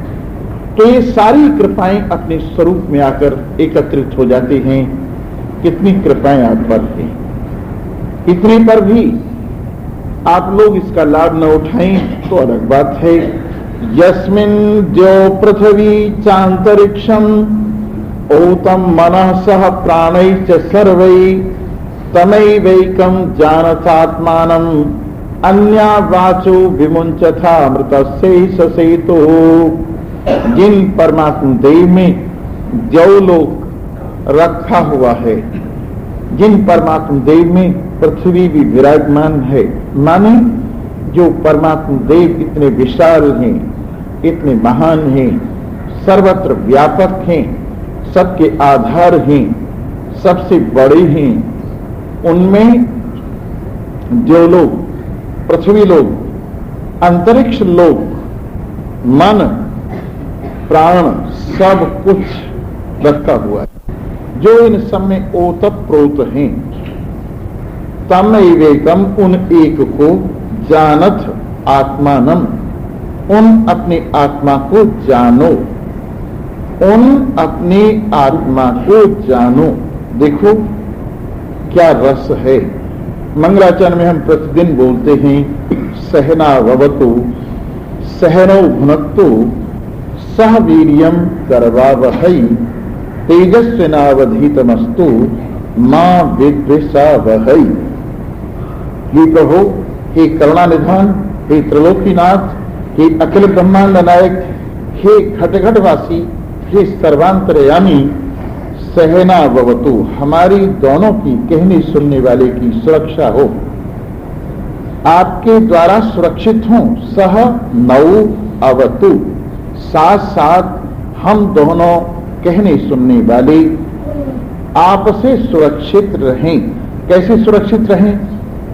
तो ये सारी कृपाएं अपने स्वरूप में आकर एकत्रित हो जाते हैं। कितनी कृपाएं आप पर हैं, इतने पर भी आप लोग इसका लाभ न उठाएं तो अलग बात है। यस्मिन् द्यो पृथ्वी चांतरिक्षम ओतम मनः सह प्राणै च सर्वै तमैवैकं जानतात्मानं अन्या वाचो विमुंचथा अमृतस्यै ससेतो। जिन परमात्मा देव में द्यौलोक रखा हुआ है, जिन परमात्मा देव में पृथ्वी भी विराजमान है, माने जो परमात्मा देव इतने विशाल हैं, इतने महान हैं, सर्वत्र व्यापक हैं, सबके आधार हैं, सबसे बड़े हैं, उनमें जो लोग, पृथ्वी लोग, अंतरिक्ष लोग, मन, प्राण, सब कुछ रखा हुआ है, जो इन सब में ओतप्रोत हैं। तम एवेकम, उन एक को, जानत आत्मानम, उन अपने आत्मा को जानो, उन अपने आत्मा को जानो। देखो क्या रस है। मंगलाचरण में हम प्रतिदिन बोलते हैं, सहना भवतु सहनौ भुनक्तु सह वीर्यम करवावहै तेजस्विनावधीतमस्तु मां विद्विषावहै। ये कहो, हे करुणानिधान, हे त्रिलोकीनाथ, हे अखिल ब्रह्मांड नायक, हे घटघटवासी, हे सर्वांतरयामी, सहना भवतु, हमारी दोनों की कहने सुनने वाले की सुरक्षा हो, आपके द्वारा सुरक्षित हों। सह नौ अवतु, साथ साथ हम दोनों कहने सुनने वाले आपसे सुरक्षित रहें। कैसे सुरक्षित रहें?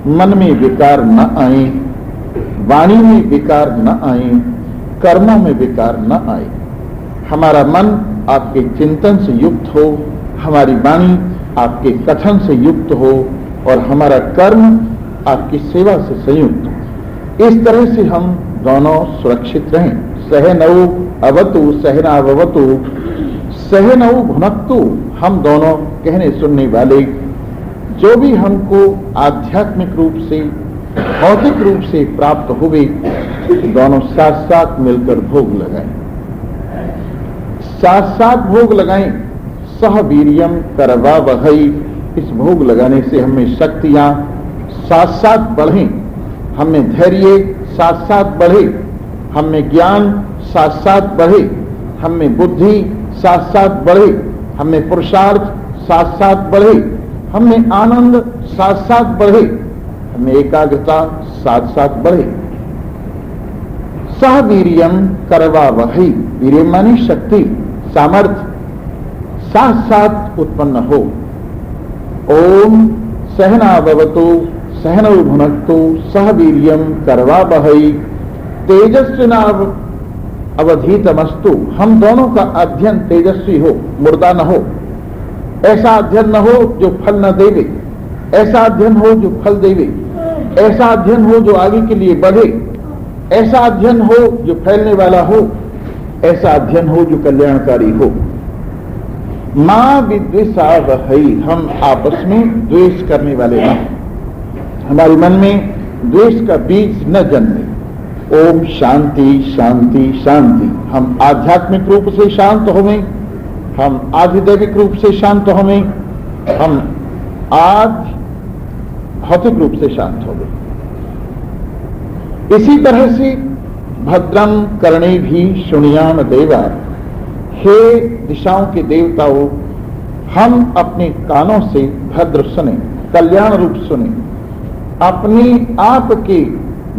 मन में विकार न आए, वाणी में विकार न आए, कर्मों में विकार न आए। हमारा मन आपके चिंतन से युक्त हो, हमारी वाणी आपके कथन से युक्त हो और हमारा कर्म आपकी सेवा से संयुक्त हो। इस तरह से हम दोनों सुरक्षित रहें। सहनौ अवतु सहना भवतु सहनौ भुनक्तु, हम दोनों कहने सुनने वाले, जो भी हमको आध्यात्मिक रूप से, भौतिक रूप से प्राप्त हुए, दोनों साथ साथ मिलकर भोग लगाएं, साथ साथ भोग लगाएं। सह वीर्यम करवावहै, इस भोग लगाने से हमें शक्तियां साथ साथ बढ़ें, हमें धैर्य साथ साथ बढ़े, हमें ज्ञान साथ साथ बढ़े, हमें बुद्धि साथ साथ बढ़े, हमें पुरुषार्थ साथ साथ बढ़े, हमें आनंद साथ साथ बढ़े, हमें एकाग्रता साथ साथ बढ़े। सह वीर्यम करवावहै, वीर्य माने शक्ति, सामर्थ्य साथ साथ उत्पन्न हो। ओम सहनाववतु सहनौ भुनक्तु सह वीर्यं करवावहै तेजस्विनाव अवधीतमस्तु। हम दोनों का अध्ययन तेजस्वी हो, मुर्दा न हो। ऐसा अध्ययन न हो जो फल न देवे, ऐसा अध्ययन हो जो फल देवे, ऐसा अध्ययन हो जो आगे के लिए बढ़े, ऐसा अध्ययन हो जो फैलने वाला हो, ऐसा अध्ययन हो जो कल्याणकारी हो। मां विद्वेषावहै, हम आपस में द्वेष करने वाले न, हमारे मन में द्वेष का बीज न जन्मे। ओम शांति शांति शांति। हम आध्यात्मिक रूप से शांत होवें, हम आधिदैविक रूप से शांत होवें, हम आज भौतिक रूप से शांत हो गए। इसी तरह से भद्रम कर्णे भी शृणुयाम देवा, हे दिशाओं के देवताओं, हम अपने कानों से भद्र सुने, कल्याण रूप सुने, अपने आप के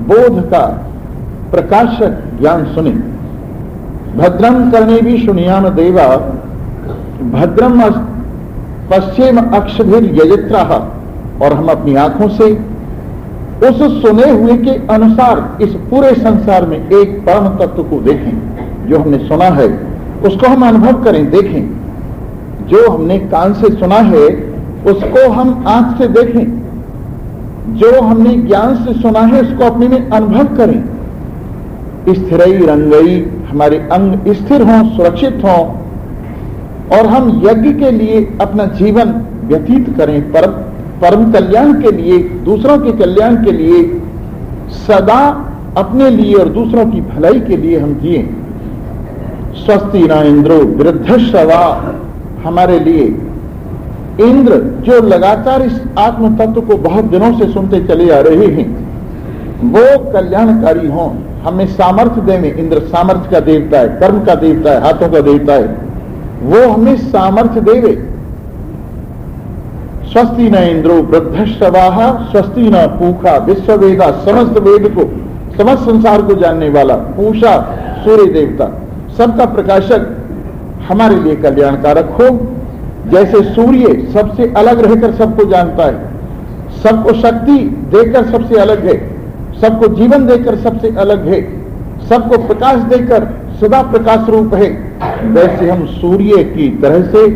बोध का प्रकाशक ज्ञान सुने। भद्रम कर्णे भी शृणुयाम देवा, भद्रम पश्चिम अक्षभिर यजत्राः, और हम अपनी आंखों से उस सुने हुए के अनुसार इस पूरे संसार में एक परम तत्व को देखें। जो हमने सुना है उसको हम अनुभव करें, देखें। जो हमने कान से सुना है उसको हम आंख से देखें, जो हमने ज्ञान से सुना है उसको अपने में अनुभव करें। स्थिरई रंगई, हमारे अंग स्थिर हों, सुरक्षित हों, और हम यज्ञ के लिए अपना जीवन व्यतीत करें, परम कल्याण के लिए, दूसरों के कल्याण के लिए, सदा अपने लिए और दूसरों की भलाई के लिए हम जिए। स्वस्ति न इंद्रो वृद्धश्रवा, हमारे लिए इंद्र जो लगातार इस आत्म तत्व को बहुत दिनों से सुनते चले आ रहे हैं, वो कल्याणकारी हों, हमें सामर्थ्य देवे। इंद्र सामर्थ्य का देवता है, कर्म का देवता है, हाथों का देवता है, वो हमें सामर्थ्य देवे। स्वस्ति न इंद्रो वृद्धश्रवाः, स्वस्ति न पूषा विश्ववेदा, समस्त वेद को, समस्त संसार को जानने वाला पूषा सूर्य देवता, सबका प्रकाशक हमारे लिए कल्याणकारक हो। जैसे सूर्य सबसे अलग रहकर सबको जानता है, सबको शक्ति देकर सबसे अलग है, सबको जीवन देकर सबसे अलग है, सबको प्रकाश देकर सदा प्रकाश रूप है, वैसे हम सूर्य की तरह से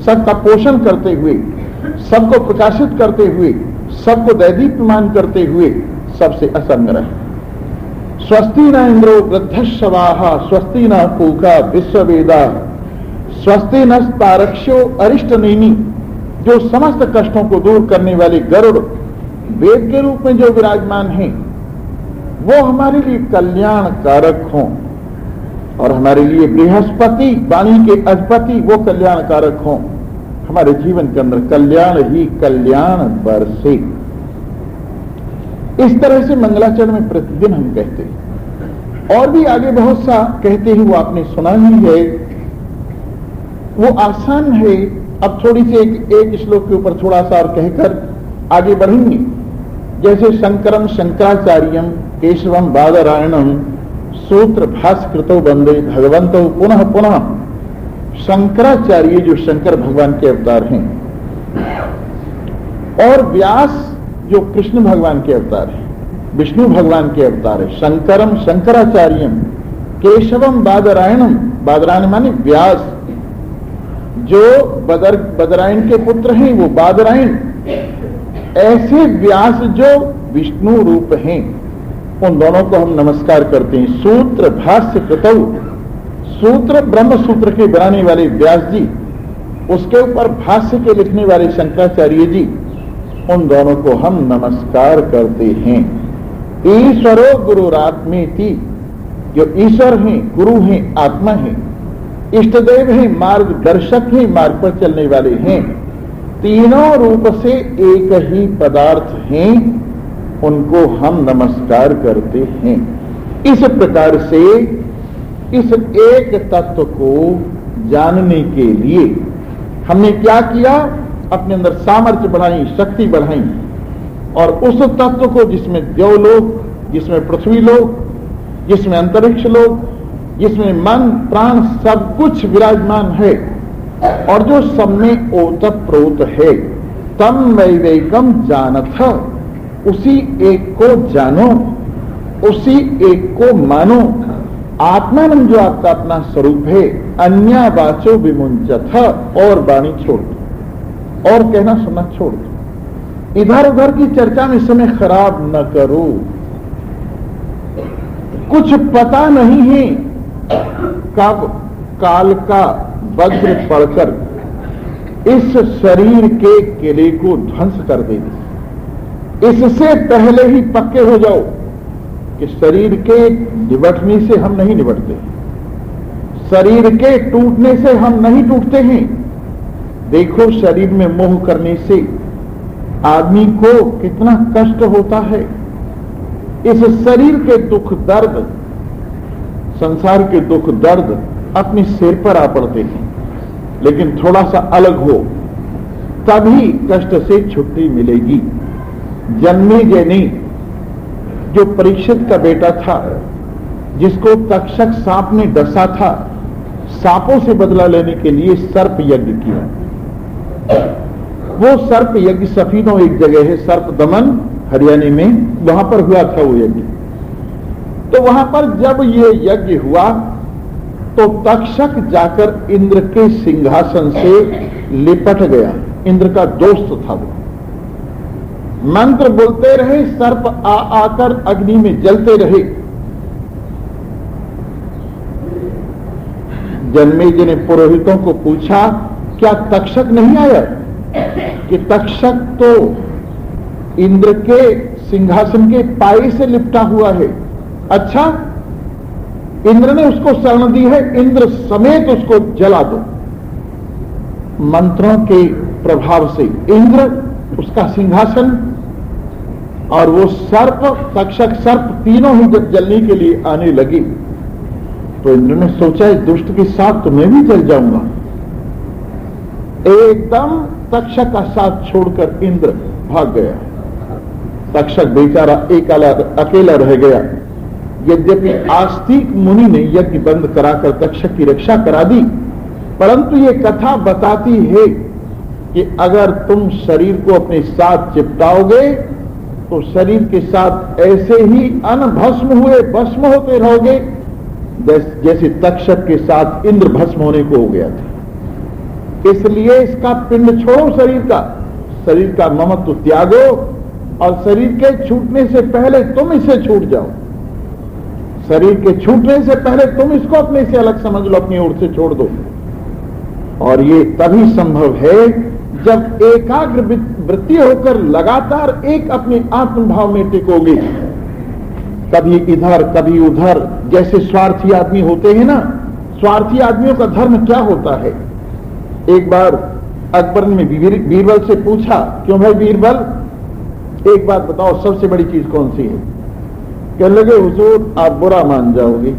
सबका पोषण करते हुए, सबको प्रकाशित करते हुए, सबको दैदीप्यमान करते हुए सबसे असंग रहे। स्वस्ति न इंद्रो वृद्धश्रवाः, स्वस्ति न पूषा विश्ववेदा, स्वस्ति न तारक्ष्यो अरिष्टनेमि, जो समस्त कष्टों को दूर करने वाले गरुड़ वेद के रूप में जो विराजमान हैं, वो हमारे लिए कल्याण कारक हों, और हमारे लिए बृहस्पति वाणी के अधिपति वो कल्याण कारक हों। हमारे जीवन के अंदर कल्याण ही कल्याण बरसे। इस तरह से मंगलाचरण में प्रतिदिन हम कहते हैं, और भी आगे बहुत सा कहते हैं, वो आपने सुना ही है, वो आसान है। अब थोड़ी सी एक श्लोक के ऊपर थोड़ा सा और कहकर आगे बढ़ेंगे। जैसे शंकरम शंकराचार्यम केशवम बादरायणम सूत्र भास्कृतो वंदे भगवंतो पुनः पुनः। शंकराचार्य जो शंकर भगवान के अवतार हैं, और व्यास जो कृष्ण भगवान के अवतार हैं, विष्णु भगवान के अवतार है। शंकरम शंकराचार्यम केशवम बादरायणम, बादरायण माने व्यास, जो बदरायण के पुत्र हैं वो बादरायण। ऐसे व्यास जो विष्णु रूप हैं, उन दोनों को हम नमस्कार करते हैं। सूत्र भाष्य कृतौ, सूत्र ब्रह्म सूत्र के बनाने वाले व्यास जी, उसके ऊपर भाष्य के लिखने वाले शंकराचार्य जी, उन दोनों को हम नमस्कार करते हैं। ईश्वरो गुरुरात्मेति, जो ईश्वर हैं, गुरु हैं, आत्मा हैं, इष्टदेव हैं, मार्गदर्शक हैं, मार्ग पर चलने वाले हैं, तीनों रूप से एक ही पदार्थ हैं, उनको हम नमस्कार करते हैं। इस प्रकार से इस एक तत्व को जानने के लिए हमने क्या किया? अपने अंदर सामर्थ्य बढ़ाई, शक्ति बढ़ाई, और उस तत्व को जिसमें देवलोक, जिसमें पृथ्वी लोक, जिसमें अंतरिक्ष लोक, जिसमें मन प्राण सब कुछ विराजमान है, और जो सब में ओतप्रोत है, तम वैवेकम जानथ, उसी एक को जानो, उसी एक को मानो। आत्मानंद जो आपका अपना स्वरूप है, अन्या वाचो विमुंचथ, और वाणी छोड़ दो, और कहना सुनना छोड़ दो। इधर उधर की चर्चा में समय खराब न करो। कुछ पता नहीं है कब काल का वज्र पड़कर इस शरीर के किले को ध्वंस कर देगी। इससे पहले ही पक्के हो जाओ कि शरीर के निबटने से हम नहीं निबटते, शरीर के टूटने से हम नहीं टूटते हैं। देखो, शरीर में मोह करने से आदमी को कितना कष्ट होता है। इस शरीर के दुख दर्द, संसार के दुख दर्द अपने सिर पर आ पड़ते हैं, लेकिन थोड़ा सा अलग हो तभी कष्ट से छुट्टी मिलेगी। जन्मेजय ने, जो परीक्षित का बेटा था, जिसको तक्षक सांप ने डसा था, सांपों से बदला लेने के लिए सर्प यज्ञ किया। वो सर्प यज्ञ सफीनों एक जगह है, सर्प दमन हरियाणा में, वहां पर हुआ था वो यज्ञ। तो वहां पर जब ये यज्ञ हुआ तो तक्षक जाकर इंद्र के सिंहासन से लिपट गया। इंद्र का दोस्त था वो। मंत्र बोलते रहे, सर्प आकर अग्नि में जलते रहे। जन्मेजय ने पुरोहितों को पूछा, क्या तक्षक नहीं आया? कि तक्षक तो इंद्र के सिंहासन के पाए से लिपटा हुआ है। अच्छा, इंद्र ने उसको शरण दी है, इंद्र समेत उसको जला दो। मंत्रों के प्रभाव से इंद्र, उसका सिंहासन और वो सर्प, तक्षक सर्प, तीनों ही जब जलने के लिए आने लगे तो इंद्र ने सोचा, इस दुष्ट के साथ तो मैं भी जल जाऊंगा। एकदम तक्षक का साथ छोड़कर इंद्र भाग गया। तक्षक बेचारा अकेला रह गया। यद्यपि आस्तिक मुनि ने यज्ञ बंद कराकर तक्षक की रक्षा करा दी, परंतु ये कथा बताती है कि अगर तुम शरीर को अपने साथ चिपटाओगे तो शरीर के साथ ऐसे ही अनभस्म हुए भस्म होते रहोगे जैसे तक्षक के साथ इंद्र भस्म होने को हो गया था। इसलिए इसका पिंड छोड़ो, शरीर का ममत्व त्यागो, और शरीर के छूटने से पहले तुम इसे छूट जाओ। शरीर के छूटने से पहले तुम इसको अपने से अलग समझ लो, अपनी ओर से छोड़ दो। और ये तभी संभव है जब एकाग्र वृत्ति होकर लगातार एक अपने आत्मभाव में टिकोगे। कभी इधर कभी उधर, जैसे स्वार्थी आदमी होते हैं ना, स्वार्थी आदमियों का धर्म क्या होता है। एक बार अकबर ने बीरबल से पूछा, क्यों भाई बीरबल, एक बात बताओ, सबसे बड़ी चीज कौन सी है? कहने लगे, हुजूर आप बुरा मान जाओगे।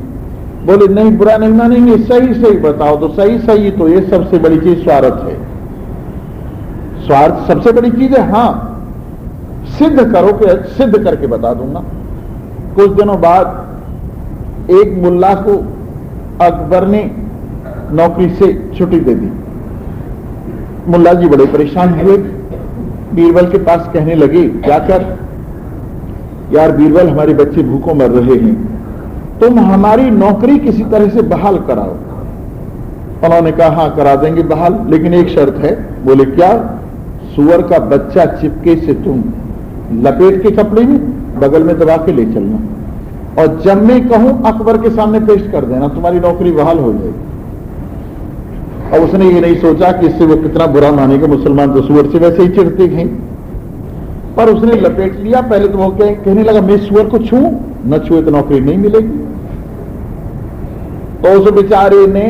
बोले, नहीं बुरा नहीं मानेंगे, सही सही बताओ। तो सही तो ये सबसे बड़ी चीज स्वार्थ है। स्वार्थ सबसे बड़ी चीज है। हाँ, सिद्ध करो कि सिद्ध करके बता दूंगा। कुछ दिनों बाद एक मुल्ला को अकबर ने नौकरी से छुट्टी दे दी। मुल्ला जी बड़े परेशान हुए, बीरबल के पास कहने लगे, जाकर, यार बीरबल, हमारे बच्चे भूखों मर रहे हैं, तुम हमारी नौकरी किसी तरह से बहाल कराओ। उन्होंने कहा, हाँ करा देंगे बहाल, लेकिन एक शर्त है। बोले, क्या? सुअर का बच्चा चिपके से तुम लपेट के कपड़े में बगल में दबा के ले चलना, और जब मैं कहूं अकबर के सामने पेश कर देना, तुम्हारी नौकरी बहाल हो जाएगी। और उसने ये नहीं सोचा कि इससे वो कितना बुरा मानेगा, मुसलमान तो सुअर से वैसे ही चिढ़ते हैं, पर उसने लपेट लिया। पहले तो वो कहने लगा, मैं सुअर को छूं, न छुए तो नौकरी नहीं मिलेगी। तो उस बेचारे ने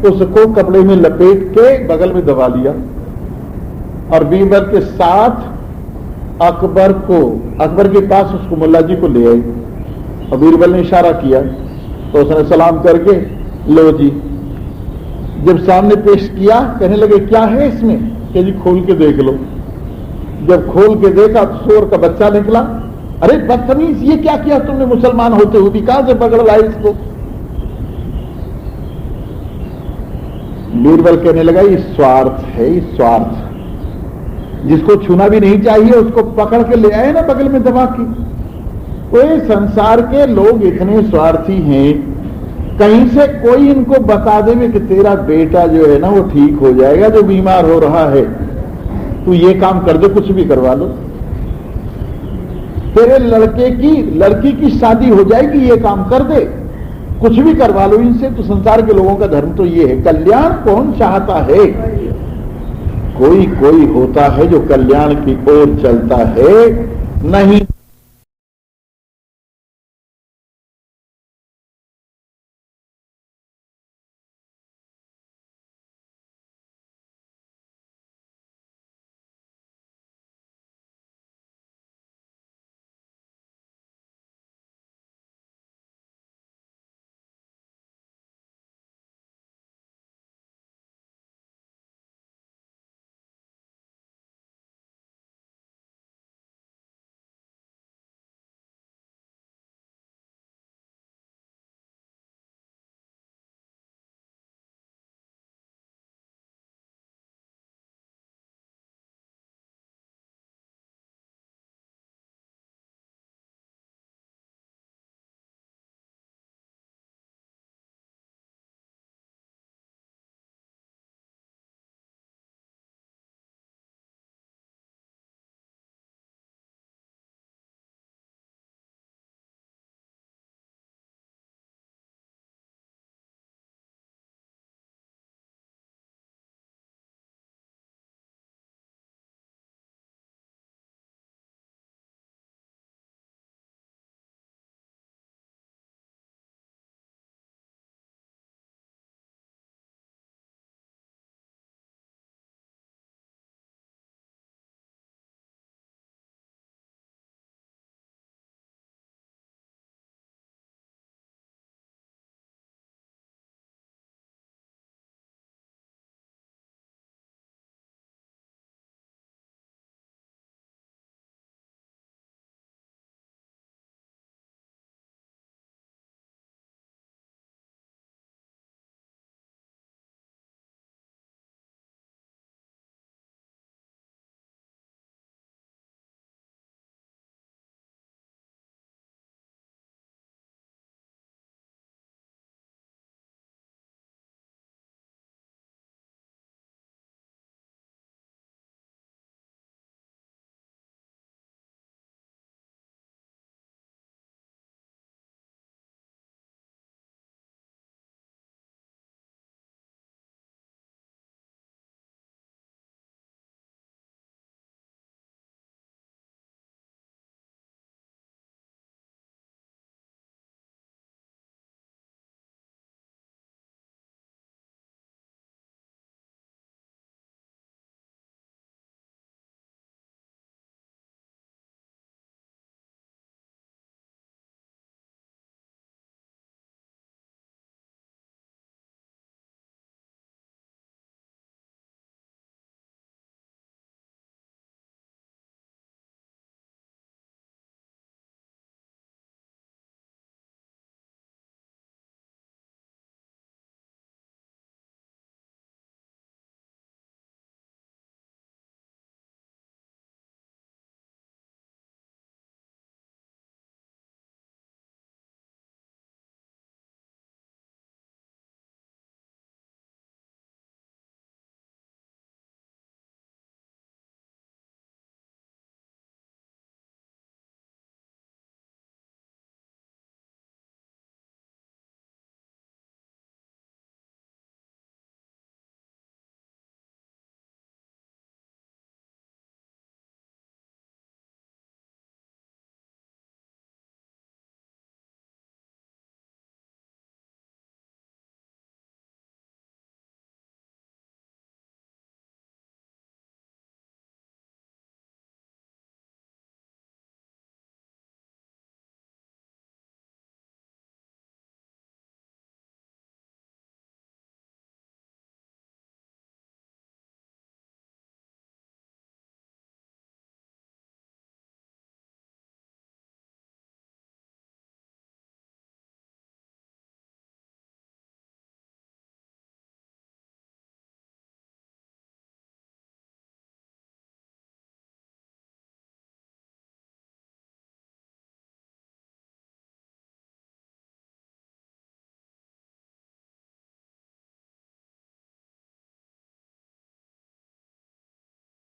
उसको कपड़े में लपेट के बगल में दबा लिया, और बीरबल के साथ अकबर के पास उसको मुल्ला जी को ले आए। और बीरबल ने इशारा किया तो उसने सलाम करके, लो जी। जब सामने पेश किया, कहने लगे, क्या है इसमें? कि जी खोल के देख लो। जब खोल के देखा तो सुअर का बच्चा निकला। अरे बदतमीज, ये क्या किया तुमने मुसलमान होते हुए, कहां से पकड़ लाए इसको? बीरबल कहने लगा, ये स्वार्थ है, ये स्वार्थ। जिसको छूना भी नहीं चाहिए उसको पकड़ के ले आए ना बगल में दबा के। कोई संसार के लोग इतने स्वार्थी हैं, कहीं से कोई इनको बता देवे कि तेरा बेटा जो है ना वो ठीक हो जाएगा, जो बीमार हो रहा है, तू ये काम कर दे, कुछ भी करवा लो, तेरे लड़की की शादी हो जाएगी, ये काम कर दे, कुछ भी करवा लो इनसे। तो संसार के लोगों का धर्म तो ये है। कल्याण कौन चाहता है? कोई कोई होता है जो कल्याण की ओर चलता है, नहीं